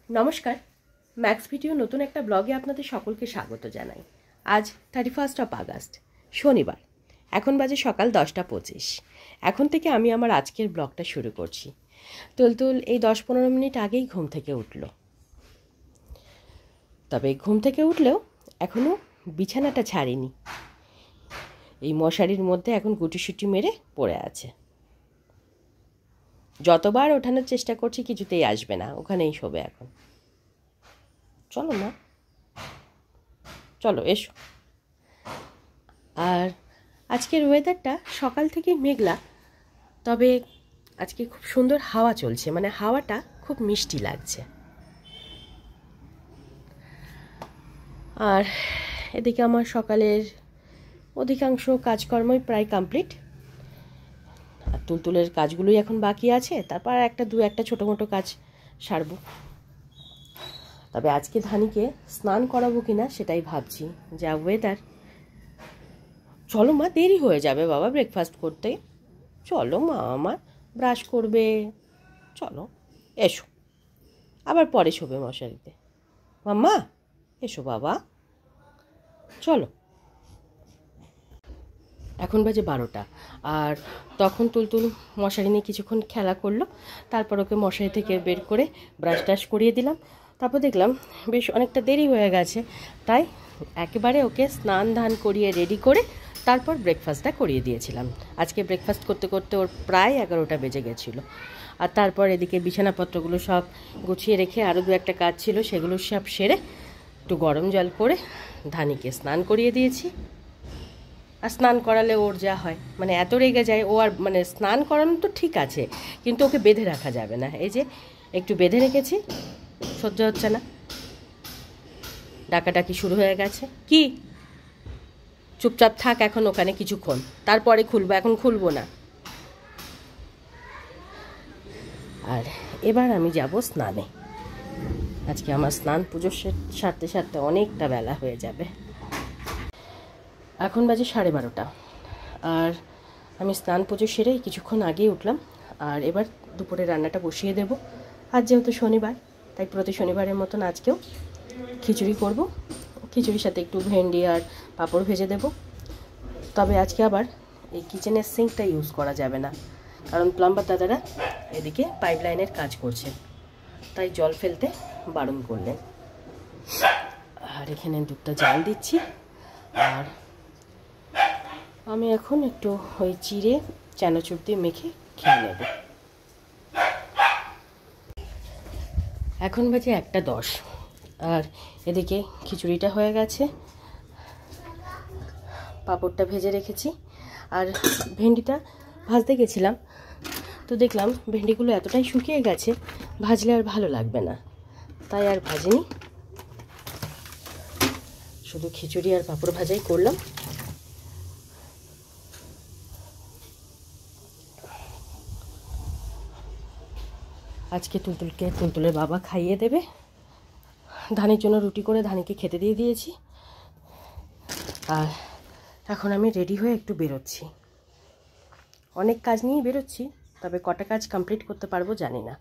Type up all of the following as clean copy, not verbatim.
নমস্কার, max video নতুন একটা ব্লগে আপনাদের সকলকে স্বাগত জানাই। আজ 31 আগস্ট শনিবার, এখন বাজে সকাল 10:25। এখন থেকে আমি আমার আজকের ব্লগটা শুরু করছি। তুলতুল এই 10-15 মিনিট আগেই ঘুম থেকে উঠল। তবে ঘুম থেকে উঠলেও এখনও বিছানাটা ছাড়িনি, এই মশারির মধ্যে এখন গুটিসুটি মেরে পড়ে আছে। যতবার ওঠানোর চেষ্টা করছি কিছুতেই আসবে না, ওখানেই শোবে এখন। চলো না, চলো এসো। আর আজকের ওয়েদারটা সকাল থেকেই মেঘলা, তবে আজকে খুব সুন্দর হাওয়া চলছে, মানে হাওয়াটা খুব মিষ্টি লাগছে। আর এদিকে আমার সকালের অধিকাংশ কাজকর্মই প্রায় কমপ্লিট। আর তুলতুলের কাজগুলোই এখন বাকি আছে, তারপর দু একটা ছোটো মোটো কাজ সারবো। তবে আজকে ধানিকে স্নান করাবো কিনা সেটাই ভাবছি, যা ওয়েদার। চলো মা, দেরি হয়ে যাবে বাবা ব্রেকফাস্ট করতে। চলো মা, আমার ব্রাশ করবে, চলো এসো। আবার পরে শোবে মশারিতে। মাম্মা এসো বাবা, চলো। এখন বাজে 12টা, আর তখন তুলতুল মশারি নিয়ে কিছুক্ষণ খেলা করলো। তারপর ওকে মশারি থেকে বের করে ব্রাশ টাশ করিয়ে দিলাম। তারপর দেখলাম বেশ অনেকটা দেরি হয়ে গেছে, তাই একেবারে ওকে স্নান ধান করিয়ে রেডি করে তারপর ব্রেকফাস্টটা করিয়ে দিয়েছিলাম। আজকে ব্রেকফাস্ট করতে করতে ওর প্রায় 11টা বেজে গেছিলো। আর তারপর এদিকে বিছানাপত্রগুলো সব গুছিয়ে রেখে আরও দু একটা কাজ ছিল, সেগুলো সব সেরে একটু গরম জল করে ধানিকে স্নান করিয়ে দিয়েছি। আর স্নান করালে ওর যা হয়, মানে এত রেগে যায় ও। আর মানে স্নান করানো তো ঠিক আছে, কিন্তু ওকে বেঁধে রাখা যাবে না। এই যে একটু বেঁধে রেখেছি, সহ্য হচ্ছে না, ডাকাডাকি শুরু হয়ে গেছে। কি চুপচাপ থাক এখন ওখানে কিছুক্ষণ, তারপরে খুলবো, এখন খুলবো না। আর এবার আমি যাব স্নানে। আজকে আমার স্নান পুজো সারতে সারতে অনেকটা বেলা হয়ে যাবে। এখন বাজে 12:30, আর আমি স্নান পুজো সেরে কিছুক্ষণ আগেই উঠলাম। আর এবার দুপুরে রান্নাটা বসিয়ে দেব। আজ যেহেতু শনিবার, তাই প্রতি শনিবারের মতন আজকেও খিচুড়ি করব। খিচুড়ির সাথে একটু ভেন্ডি আর পাঁপড় ভেজে দেব। তবে আজকে আবার এই কিচেনের সিঙ্কটা ইউজ করা যাবে না, কারণ প্লাম্বার দাদারা এদিকে পাইপলাইনের কাজ করছে, তাই জল ফেলতে বারণ করলেন। আর এখানে দুধটা জাল দিচ্ছি। আর আমি এখন একটু ওই চিড়ে চানাচুর দিয়ে মেখে খেয়ে নেব। এখন বাজে 1:10, আর এদিকে খিচুড়িটা হয়ে গেছে, পাঁপড়টা ভেজে রেখেছি। আর ভেন্ডিটা ভাজতে গেছিলাম, তো দেখলাম ভেন্ডিগুলো এতটাই শুকিয়ে গেছে, ভাজলে আর ভালো লাগবে না, তাই আর ভাজিনি, শুধু খিচুড়ি আর পাঁপড় ভাজাই করলাম। আজকে তুলতুলের বাবা খাইয়ে দেবে। ধানের জন্য রুটি করে ধানিকে খেতে দিয়ে দিয়েছি। আর এখন আমি রেডি হয়ে একটু বেরোচ্ছি। অনেক কাজ নিয়েই বেরোচ্ছি, তবে কটা কাজ কমপ্লিট করতে পারবো জানি না।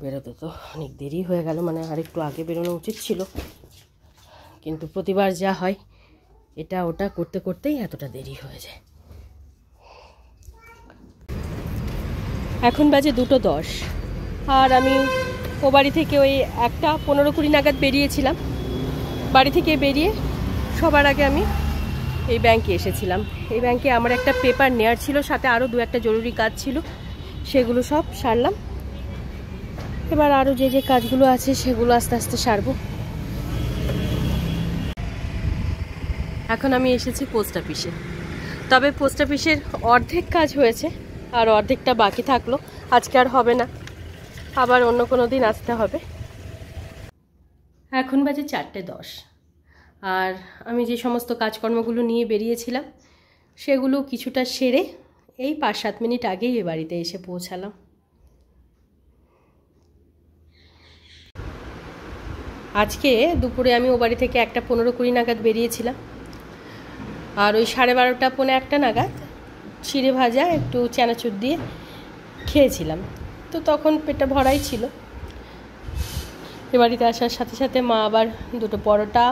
বেরোতে তো অনেক দেরি হয়ে গেল, মানে আর একটু আগে বেরোনো উচিত ছিল, কিন্তু প্রতিবার যা হয় এটা ওটা করতে করতেই এতটা দেরি হয়ে যায়। এখন বাজে 2:10, আর আমি ও বাড়ি থেকে ওই 1:15-20 নাগাদ বেরিয়েছিলাম। বাড়ি থেকে বেরিয়ে সবার আগে আমি এই ব্যাংকে এসেছিলাম। এই ব্যাংকে আমার একটা পেপার নেওয়ার ছিল, সাথে আরও দু একটা জরুরি কাজ ছিল, সেগুলো সব সারলাম। এবার আরও যে যে কাজগুলো আছে সেগুলো আস্তে আস্তে সারবো। এখন আমি এসেছি পোস্ট অফিসে। তবে পোস্ট অফিসের অর্ধেক কাজ হয়েছে, আর অর্ধেকটা বাকি থাকলো। আজকে আর হবে না, আবার অন্য কোনো দিন আসতে হবে। এখন বাজে 4:10, আর আমি যে সমস্ত কাজকর্মগুলো নিয়ে বেরিয়েছিলাম সেগুলো কিছুটা সেরে এই 5-7 মিনিট আগেই এ বাড়িতে এসে পৌঁছালাম। আজকে দুপুরে আমি ও বাড়ি থেকে 1:15-20 নাগাদ বেরিয়েছিলাম, আর ওই 12:30 পৌনে 1 নাগাদ চিড়ে ভাজা একটু চানাচুর দিয়ে খেয়েছিলাম। তো তখন পেটটা ভরাই ছিল। এ বাড়িতে আসার সাথে সাথে মা আবার 2টো পরোটা,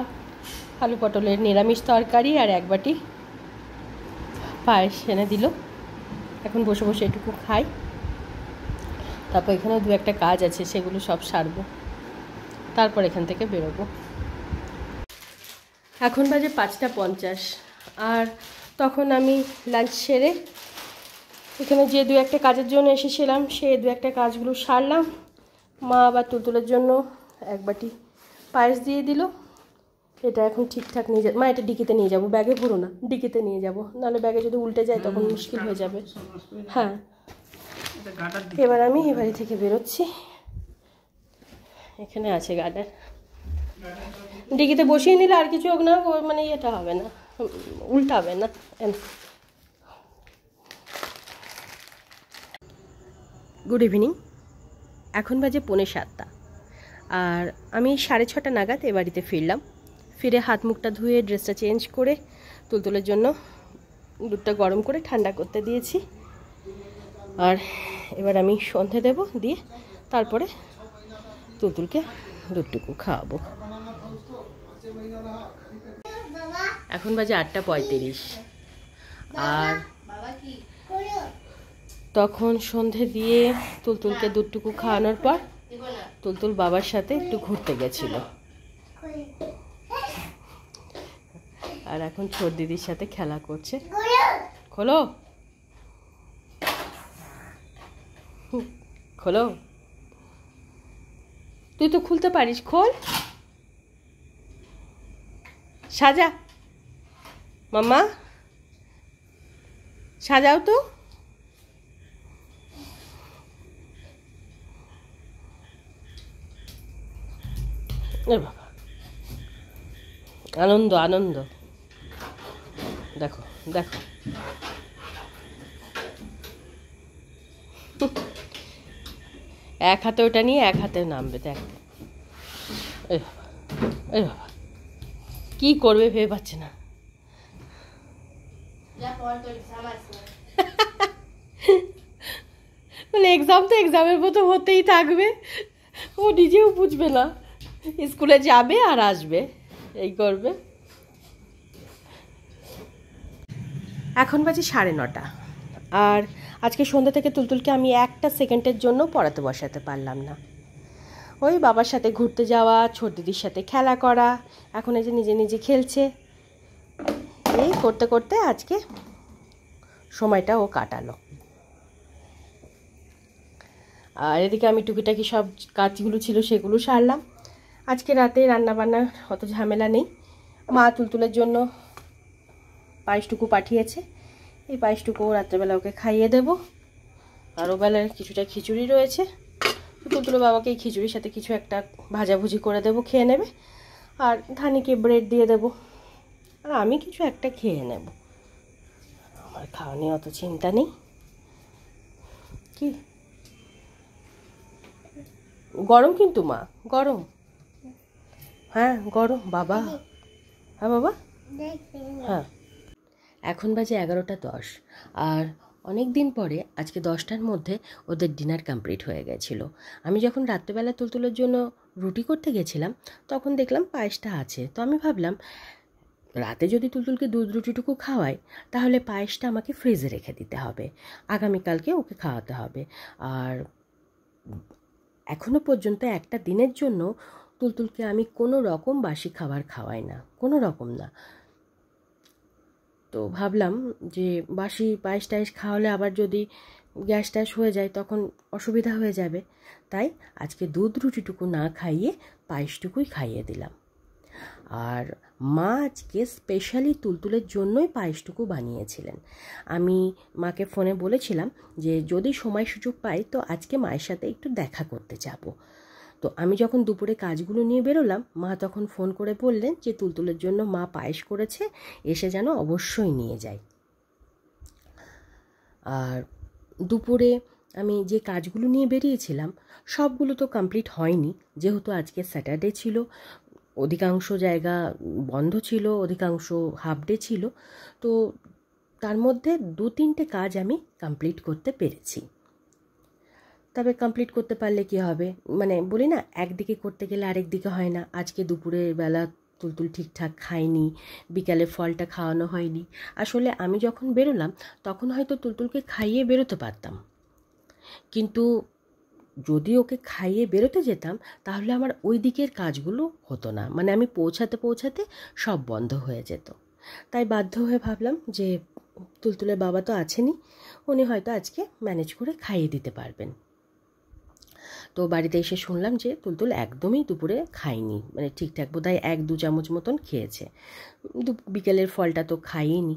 আলু পটলের নিরামিষ তরকারি আর 1 বাটি পায়েস এনে দিল। এখন বসে বসে এটুকু খাই, তারপর এখানে 2-1টা কাজ আছে, সেগুলো সব সারবো, তারপর এখান থেকে বেরোবো। এখন বাজে 5টা 50, আর তখন আমি লাঞ্চ সেরে এখানে যে 2-1টা কাজের জন্য এসেছিলাম, সেই 2-1টা কাজগুলো সারলাম। মা আবার তুলতুলের জন্য 1 বাটি পায়েস দিয়ে দিল। এটা এখন ঠিকঠাক নিয়ে মা এটা ডিকিতে নিয়ে যাবো, ব্যাগে ভরো না, ডিকিতে নিয়ে যাব, নাহলে ব্যাগে যদি উল্টে যায় তখন মুশকিল হয়ে যাবে। হ্যাঁ, এবার আমি এ বাড়ি থেকে বেরোচ্ছি। এখানে আছে গার্ডার, ডিকিতে বসিয়ে নিলে আর কিছু হোক না, মানে এটা হবে না, উল্টাবে না। Good evening. এখন বাজে 6:45, আর আমি 6:30 নাগাদ এ বাড়িতে ফিরলাম। ফিরে হাত মুখটা ধুয়ে ড্রেসটা চেঞ্জ করে তুলতুলের জন্য দুধটা গরম করে ঠান্ডা করতে দিয়েছি। আর এবার আমি সন্ধে দেব, দিয়ে তারপরে তুলতুলকে দুধটুকু খাওয়াবো। এখন বাজে 8:35, আর তখন সন্ধে দিয়ে তুলতুলকে দুধটুকু খাওয়ানোর পর তুলতুল বাবার সাথে একটু ঘুরতে গেছিল, আর এখন ছোট দিদির সাথে খেলা করছে। খোলো খোলো, তুই তো খুলতে পারিস, খোল। সাজা মাম্মা, সাজাও তো। বাবা, আনন্দ আনন্দ, দেখো দেখো, এক হাতে ওটা নিয়ে এক হাতে নামবে, দেখ। এই বাবা, কি করবে ভেবে পাচ্ছে না। মানে এক্সাম তো এক্সামের মতো হতেই থাকবে, ও নিজেও বুঝবে না, স্কুলে যাবে আর আসবে, এই করবে। এখন বাজে 9:30, আর আজকে সন্ধ্যা থেকে তুলতুলকে আমি 1টা সেকেন্ডের জন্য পড়াতে বসাতে পারলাম না। ওই বাবার সাথে ঘুরতে যাওয়া, ছোট দিদির সাথে খেলা করা, এখন এই যে নিজে নিজে খেলছে, এই করতে করতে আজকে সময়টা ও কাটালো। আর এদিকে আমি টুকিটাকি সব কাজগুলো ছিল সেগুলো সারলাম। আজকে রাতে রান্নাবান্নার অত ঝামেলা নেই। মা তুলতুলের জন্য পায়েসটুকু পাঠিয়েছে, এই পায়েসটুকু রাত্রেবেলা ওকে খাইয়ে দেব। আর ও বেলার কিছুটা খিচুড়ি রয়েছে, তুলতুলের বাবাকে এই খিচুড়ির সাথে কিছু একটা ভাজাভুজি করে দেবো, খেয়ে নেবে। আর ধানিকে ব্রেড দিয়ে দেবো, আর আমি কিছু একটা খেয়ে নেব। আমার খাওয়া নিয়ে অত চিন্তা নেই। কি গরম কিন্তু মা, গরম, হ্যাঁ গরম বাবা, হ্যাঁ বাবা, হ্যাঁ। এখন বাজে 11:10, আর অনেক দিন পরে আজকে 10টার মধ্যে ওদের ডিনার কমপ্লিট হয়ে গেছিলো। আমি যখন রাত্রেবেলা তুলতুলের জন্য রুটি করতে গেছিলাম, তখন দেখলাম পায়েসটা আছে। তো আমি ভাবলাম রাতে যদি তুলতুলকে দুধ রুটিটুকু খাওয়াই, তাহলে পায়েসটা আমাকে ফ্রিজে রেখে দিতে হবে, আগামীকালকে ওকে খাওয়াতে হবে। আর এখনও পর্যন্ত একটা দিনের জন্য তুলতুলকে আমি কোনো রকম বাসি খাবার খাওয়াই না, কোনো রকম না। তো ভাবলাম যে বাসি পায়েস টায়েস খাওয়ালে আবার যদি গ্যাস ট্যাস হয়ে যায় তখন অসুবিধা হয়ে যাবে, তাই আজকে দুধ রুটিটুকু না খাইয়ে পায়েসটুকুই খাইয়ে দিলাম। আর মা আজকে স্পেশালি তুলতুলের জন্যই পায়েসটুকু বানিয়েছিলেন। আমি মাকে ফোনে বলেছিলাম যে যদি সময় সুযোগ পাই তো আজকে মায়ের সাথে একটু দেখা করতে যাব। তো আমি যখন দুপুরে কাজগুলো নিয়ে বেরোলাম, মা তখন ফোন করে বললেন যে তুলতুলের জন্য মা পায়েস করেছে, এসে যেন অবশ্যই নিয়ে যায়। আর দুপুরে আমি যে কাজগুলো নিয়ে বেরিয়েছিলাম সবগুলো তো কমপ্লিট হয়নি, যেহেতু আজকে স্যাটারডে ছিল, অধিকাংশ জায়গা বন্ধ ছিল, অধিকাংশ হাফ ডে ছিল। তো তার মধ্যে 2-3টে কাজ আমি কমপ্লিট করতে পেরেছি। তবে কমপ্লিট করতে পারলে কি হবে, মানে বলি না, একদিকে করতে গেলে আরেক দিকে হয় না। আজকে দুপুরের বেলা তুলতুল ঠিকঠাক খায়নি, বিকালে ফলটা খাওয়ানো হয়নি। আসলে আমি যখন বেরোলাম তখন হয়তো তুলতুলকে খাইয়ে বেরোতে পারতাম, কিন্তু যদি ওকে খাইয়ে বেরোতে যেতাম তাহলে আমার ওই দিকের কাজগুলো হতো না, মানে আমি পৌঁছাতে পৌঁছাতে সব বন্ধ হয়ে যেত। তাই বাধ্য হয়ে ভাবলাম যে তুলতুলের বাবা তো আছেনই, উনি হয়তো আজকে ম্যানেজ করে খাইয়ে দিতে পারবেন। তো বাড়িতে এসে শুনলাম যে তুলতুল একদমই দুপুরে খায়নি, মানে ঠিকঠাক বোধহয় 1-2 চামচ মতন খেয়েছে, বিকেলের ফলটা তো খাইনি।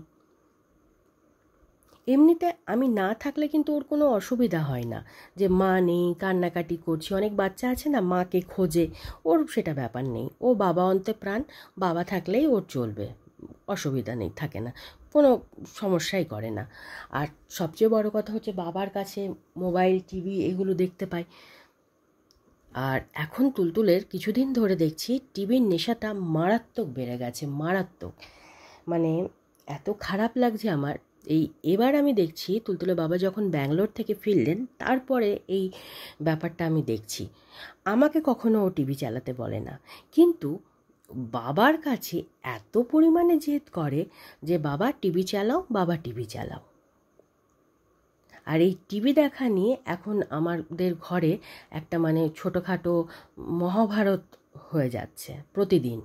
এমনিতে আমি না থাকলে কিন্তু ওর কোনো অসুবিধা হয় না, যে মা নেই কান্নাকাটি করছি, অনেক বাচ্চা আছে না মাকে খোঁজে, ওর সেটা ব্যাপার নেই। ও বাবা অন্তে প্রাণ, বাবা থাকলেই ওর চলবে, অসুবিধা নেই, থাকে না, কোনো সমস্যাই করে না। আর সবচেয়ে বড় কথা হচ্ছে বাবার কাছে মোবাইল টিভি এগুলো দেখতে পায়। আর এখন তুলতুলের কিছুদিন ধরে দেখছি টিভির নেশাটা মারাত্মক বেড়ে গেছে, মারাত্মক, মানে এত খারাপ লাগছে আমার। এবার আমি দেখছি তুলতুলের বাবা যখন ব্যাঙ্গালোর থেকে ফিরলেন তারপরে এই ব্যাপারটা আমি দেখছি। আমাকে কখনো ও টিভি চালাতে বলে না, কিন্তু বাবার কাছে এত পরিমাণে জেদ করে যে বাবা টিভি চালাও, বাবা টিভি চালাও। আর এই টিভি দেখা নিয়ে এখন আমাদের ঘরে একটা মানে ছোটোখাটো মহাভারত হয়ে যাচ্ছে প্রতিদিন।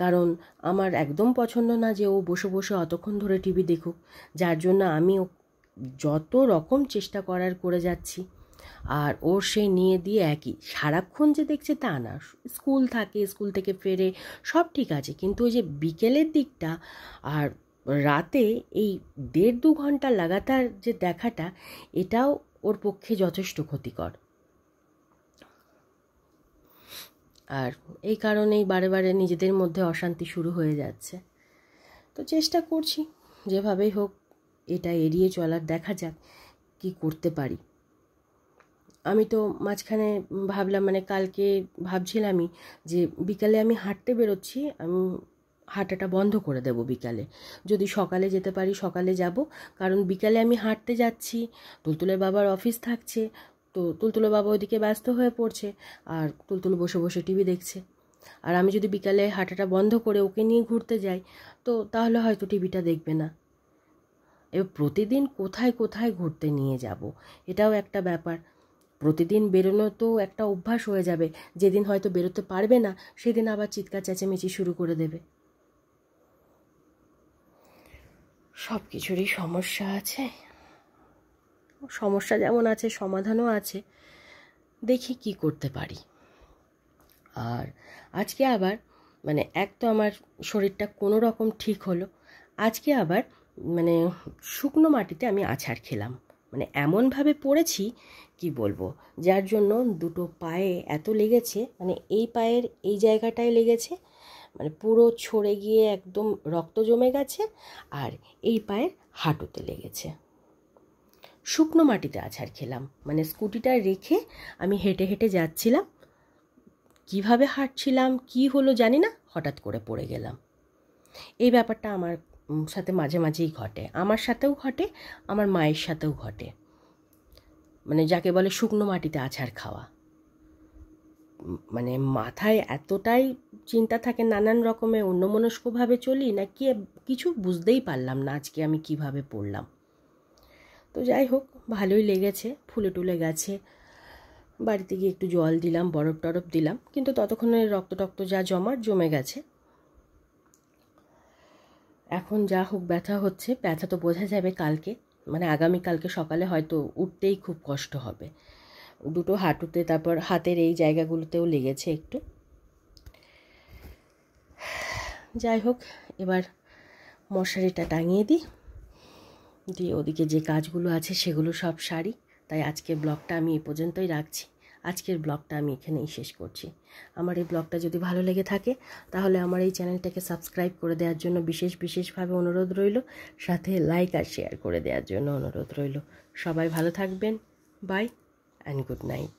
কারণ আমার একদম পছন্দ না যে ও বসে বসে অতক্ষণ ধরে টিভি দেখুক, যার জন্য আমি যত রকম চেষ্টা করার করে যাচ্ছি। আর ওর সেই নিয়ে দিয়ে একই সারাক্ষণ যে দেখছে তা না, স্কুল থাকে, স্কুল থেকে ফেরে সব ঠিক আছে, কিন্তু ওই যে বিকেলের দিকটা আর রাতে এই 1.5-2 ঘন্টা লাগাতার যে দেখাটা, এটাও ওর পক্ষে যথেষ্ট ক্ষতিকর। আর এই কারণেই বারে বারে নিজেদের মধ্যে অশান্তি শুরু হয়ে যাচ্ছে। তো চেষ্টা করছি যেভাবেই হোক এটা এড়িয়ে চলার, দেখা যাক কি করতে পারি। আমি তো মাঝখানে ভাবলাম, মানে কালকে ভাবছিলামই যে বিকালে আমি হাঁটতে বেরোচ্ছি, আমি হাঁটাটা বন্ধ করে দেব বিকালে, যদি সকালে যেতে পারি সকালে যাব। কারণ বিকালে আমি হাঁটতে যাচ্ছি, তুলতুলের বাবার অফিস থাকছে, তো তুলতুলের বাবা ওইদিকে ব্যস্ত হয়ে পড়ছে, আর তুলতুল বসে বসে টিভি দেখছে। আর আমি যদি বিকালে হাঁটাটা বন্ধ করে ওকে নিয়ে ঘুরতে যাই, তো তাহলে হয়তো টিভিটা দেখবে না। এবার প্রতিদিন কোথায় কোথায় ঘুরতে নিয়ে যাব, এটাও একটা ব্যাপার। প্রতিদিন বেরোনো তো একটা অভ্যাস হয়ে যাবে, যেদিন হয়তো বেরোতে পারবে না সেদিন আবার চিৎকার চেঁচামেচি শুরু করে দেবে। সব কিছুরই সমস্যা আছে, সমস্যা যেমন আছে সমাধানও আছে, দেখি কি করতে পারি। আর আজকে আবার মানে এক তো আমার শরীরটা কোনো রকম ঠিক হলো, আজকে আবার মানে শুকনো মাটিতে আমি আছাড় খেলাম, মানে এমনভাবে পড়েছি কি বলবো, যার জন্য দুটো পায়ে এত লেগেছে, মানে এই পায়ের এই জায়গাটায় লেগেছে, মানে পুরো ছড়ে গিয়ে একদম রক্ত জমে গেছে, আর এই পায়ের হাঁটুতে লেগেছে। শুকনো মাটিতে আছাড় খেলাম, মানে স্কুটিটা রেখে আমি হেঁটে হেঁটে যাচ্ছিলাম, কিভাবে হাঁটছিলাম কি হলো জানি না, হঠাৎ করে পড়ে গেলাম। এই ব্যাপারটা আমার সাথে মাঝে মাঝেই ঘটে, আমার সাথেও ঘটে, আমার মায়ের সাথেও ঘটে, মানে যাকে বলে শুকনো মাটিতে আছাড় খাওয়া। মানে মাথায় এতটাই চিন্তা থাকে, নানান রকমের অন্যমনস্কভাবে চলি না কি কিছু বুঝতেই পারলাম না আজকে আমি কিভাবে পড়লাম। তো যাই হোক, ভালোই লেগেছে, ফুলে টুলে গেছে। বাড়িতে গিয়ে একটু জল দিলাম, বরফ টরফ দিলাম, কিন্তু ততক্ষণে রক্ত টক্ত যা জমে গেছে। এখন যা হোক ব্যথা হচ্ছে, ব্যথা তো বোঝা যাবে কালকে, মানে আগামীকালকে সকালে হয়তো উঠতেই খুব কষ্ট হবে। দুটো হাঁটুতে, তারপর হাতের এই জায়গাগুলোতেও লেগেছে একটু। যাই হোক, এবার মশারিটা টাঙিয়ে দিই, দিয়ে ওদিকে যে কাজগুলো আছে সেগুলো সব সারি। তাই আজকের ব্লগটা আমি এই পর্যন্তই রাখছি, আজকের ব্লগটা আমি এখানেই শেষ করছি। আমার এই ব্লগটা যদি ভালো লেগে থাকে তাহলে আমার এই চ্যানেলটাকে সাবস্ক্রাইব করে দেওয়ার জন্য বিশেষভাবে অনুরোধ রইল, সাথে লাইক আর শেয়ার করে দেওয়ার জন্য অনুরোধ রইল। সবাই ভালো থাকবেন, বাই অ্যান্ড গুড নাইট।